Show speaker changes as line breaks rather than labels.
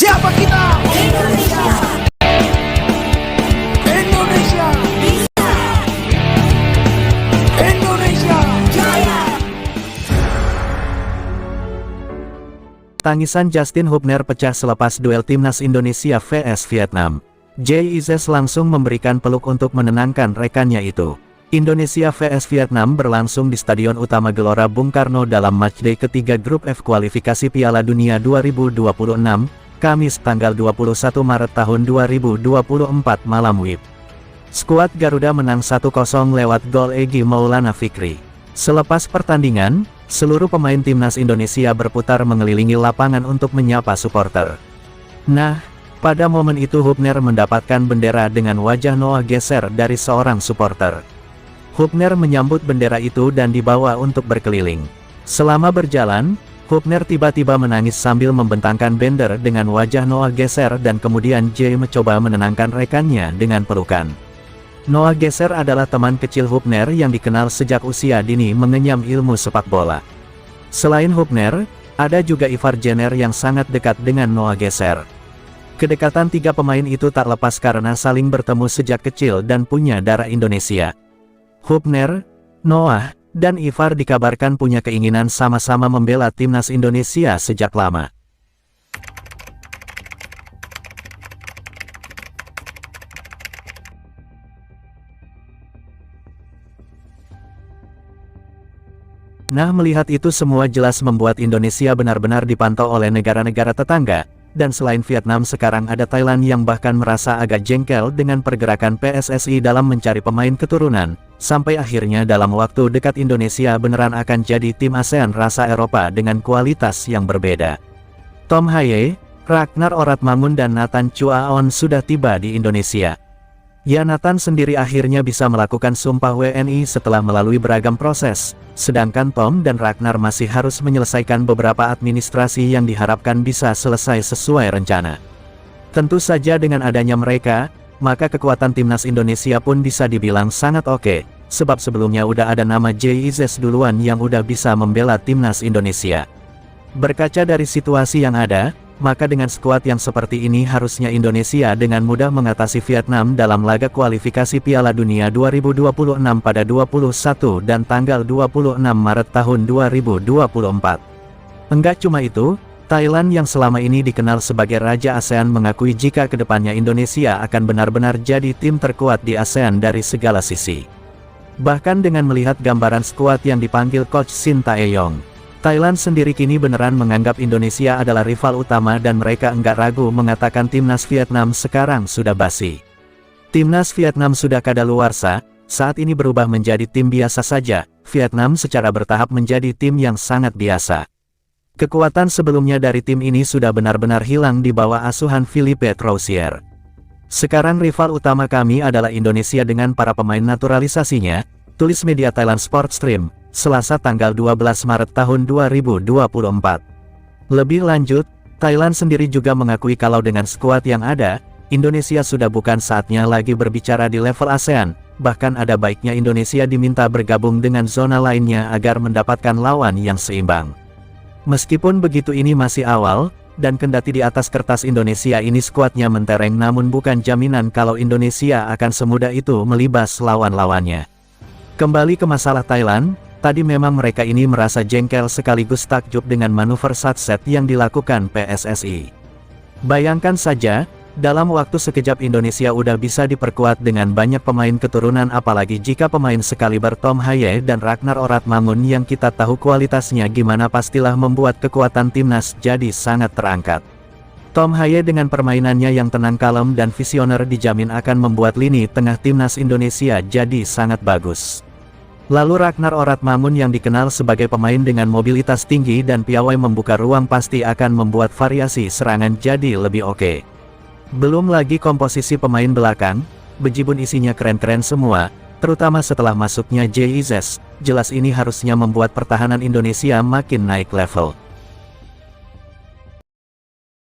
Siapa kita? Indonesia. Indonesia. Bisa. Indonesia. Jaya.
Tangisan Justin Hubner pecah selepas duel timnas Indonesia vs Vietnam. JIZ langsung memberikan peluk untuk menenangkan rekannya itu. Indonesia vs Vietnam berlangsung di Stadion Utama Gelora Bung Karno dalam matchday ketiga grup F kualifikasi Piala Dunia 2026, Kamis tanggal 21 Maret tahun 2024 malam WIB. Skuad Garuda menang 1-0 lewat gol Egy Maulana Fikri. Selepas pertandingan, seluruh pemain timnas Indonesia berputar mengelilingi lapangan untuk menyapa supporter. Nah, pada momen itu Hubner mendapatkan bendera dengan wajah Noah geser dari seorang supporter. Hubner menyambut bendera itu dan dibawa untuk berkeliling. Selama berjalan, Hubner tiba-tiba menangis sambil membentangkan bender dengan wajah Noah geser dan kemudian J mencoba menenangkan rekannya dengan pelukan. Noah geser adalah teman kecil Hubner yang dikenal sejak usia dini mengenyam ilmu sepak bola. Selain Hubner, ada juga Ivar Jenner yang sangat dekat dengan Noah geser. Kedekatan tiga pemain itu tak lepas karena saling bertemu sejak kecil dan punya darah Indonesia. Hubner, Noah, dan Ivar dikabarkan punya keinginan sama-sama membela timnas Indonesia sejak lama. Nah, melihat itu semua jelas membuat Indonesia benar-benar dipantau oleh negara-negara tetangga. Dan selain Vietnam sekarang ada Thailand yang bahkan merasa agak jengkel dengan pergerakan PSSI dalam mencari pemain keturunan, sampai akhirnya dalam waktu dekat Indonesia beneran akan jadi tim ASEAN rasa Eropa dengan kualitas yang berbeda. Tom Haye, Ragnar Oratmangun dan Nathan Chuaon sudah tiba di Indonesia. Ya, Nathan sendiri akhirnya bisa melakukan sumpah WNI setelah melalui beragam proses, sedangkan Tom dan Ragnar masih harus menyelesaikan beberapa administrasi yang diharapkan bisa selesai sesuai rencana. Tentu saja dengan adanya mereka, maka kekuatan timnas Indonesia pun bisa dibilang sangat oke, sebab sebelumnya udah ada nama JIZ duluan yang udah bisa membela timnas Indonesia. Berkaca dari situasi yang ada, maka dengan skuad yang seperti ini harusnya Indonesia dengan mudah mengatasi Vietnam dalam laga kualifikasi Piala Dunia 2026 pada 21 dan tanggal 26 Maret tahun 2024. Enggak cuma itu, Thailand yang selama ini dikenal sebagai Raja ASEAN mengakui jika kedepannya Indonesia akan benar-benar jadi tim terkuat di ASEAN dari segala sisi. Bahkan dengan melihat gambaran skuad yang dipanggil Coach Shin Tae-yong, Thailand sendiri kini beneran menganggap Indonesia adalah rival utama dan mereka enggak ragu mengatakan timnas Vietnam sekarang sudah basi. Timnas Vietnam sudah kadaluarsa, saat ini berubah menjadi tim biasa saja. Vietnam secara bertahap menjadi tim yang sangat biasa. Kekuatan sebelumnya dari tim ini sudah benar-benar hilang di bawah asuhan Philippe Troussier. Sekarang rival utama kami adalah Indonesia dengan para pemain naturalisasinya, tulis media Thailand Sport Stream, Selasa tanggal 12 Maret tahun 2024. Lebih lanjut, Thailand sendiri juga mengakui kalau dengan skuad yang ada, Indonesia sudah bukan saatnya lagi berbicara di level ASEAN, bahkan ada baiknya Indonesia diminta bergabung dengan zona lainnya agar mendapatkan lawan yang seimbang. Meskipun begitu ini masih awal, dan kendati di atas kertas Indonesia ini skuadnya mentereng namun bukan jaminan kalau Indonesia akan semudah itu melibas lawan-lawannya. Kembali ke masalah Thailand, tadi memang mereka ini merasa jengkel sekaligus takjub dengan manuver satset yang dilakukan PSSI. Bayangkan saja, dalam waktu sekejap Indonesia udah bisa diperkuat dengan banyak pemain keturunan apalagi jika pemain sekaliber Tom Haye dan Ragnar Oratmangun yang kita tahu kualitasnya gimana pastilah membuat kekuatan timnas jadi sangat terangkat. Tom Haye dengan permainannya yang tenang kalem dan visioner dijamin akan membuat lini tengah timnas Indonesia jadi sangat bagus. Lalu Ragnar Oratmangun yang dikenal sebagai pemain dengan mobilitas tinggi dan piawai membuka ruang pasti akan membuat variasi serangan jadi lebih oke. Belum lagi komposisi pemain belakang, bejibun isinya keren-keren semua, terutama setelah masuknya JIZ, jelas ini harusnya membuat pertahanan Indonesia makin naik level.